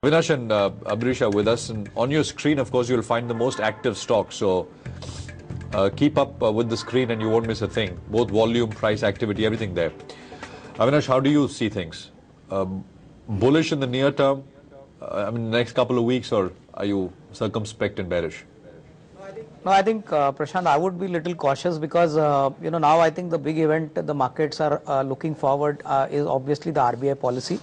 Avinnash and Amrish are with us, and on your screen, of course, you'll find the most active stocks. So keep up with the screen, and you won't miss a thing. Both volume, price, activity, everything there. Avinnash, how do you see things? Bullish in the near term? I mean, next couple of weeks, or are you circumspect and bearish? No, I think Prashant, I would be a little cautious because now I think the big event the markets are looking forward is obviously the RBI policy.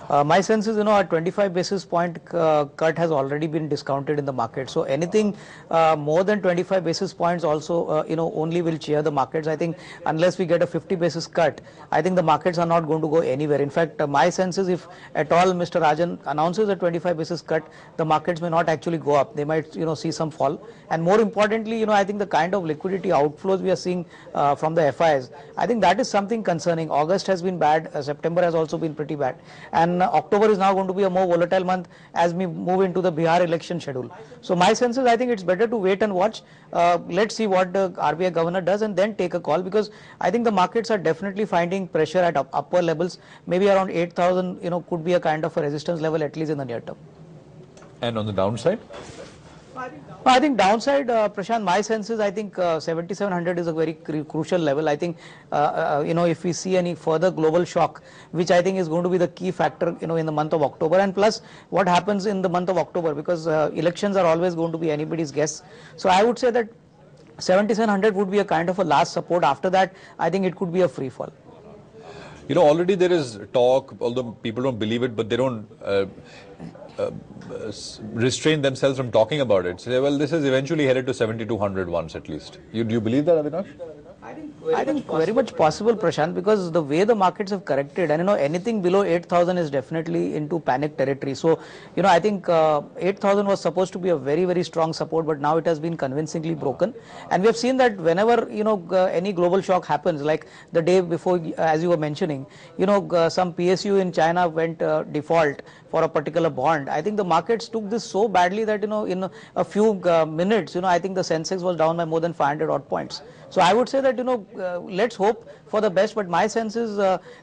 My sense is, a 25 basis point cut has already been discounted in the market. So anything more than 25 basis points also, only will cheer the markets. I think unless we get a 50 basis cut, I think the markets are not going to go anywhere. In fact, my sense is if at all Mr. Rajan announces a 25 basis cut, the markets may not actually go up. They might, see some fall. And more importantly, I think the kind of liquidity outflows we are seeing from the FIs, I think that is something concerning. August has been bad. September has also been pretty bad. And October is now going to be a more volatile month as we move into the Bihar election schedule. So my sense is I think it's better to wait and watch. Let's see what the RBI governor does and then take a call, because I think the markets are definitely finding pressure at upper levels. Maybe around 8,000, could be a kind of a resistance level at least in the near term. And on the downside? I think downside, Prashant, my sense is I think 7,700 is a very crucial level. I think, if we see any further global shock, which I think is going to be the key factor, in the month of October, and plus what happens in the month of October, because elections are always going to be anybody's guess. So I would say that 7,700 would be a kind of a last support. After that, I think it could be a free fall. Already there is talk, although people don't believe it, but they don't restrain themselves from talking about it. Say, well, this is eventually headed to 7,200 once at least. Do you believe that, Avinnash? I think very much possible, Prashant, because the way the markets have corrected, and anything below 8,000 is definitely into panic territory. So, I think 8,000 was supposed to be a very, very strong support, but now it has been convincingly broken. And we have seen that whenever, any global shock happens, like the day before, as you were mentioning, some PSU in China went default for a particular bond. I think the markets took this so badly that, in a few minutes, I think the Sensex was down by more than 500 odd points. So I would say that, let's hope for the best, but my sense is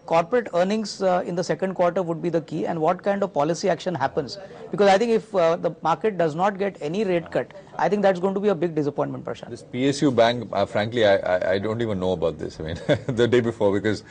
corporate earnings in the second quarter would be the key, and what kind of policy action happens. Because I think if the market does not get any rate cut, I think that's going to be a big disappointment, Prashant. This PSU bank, frankly, I don't even know about this. I mean, the day before, because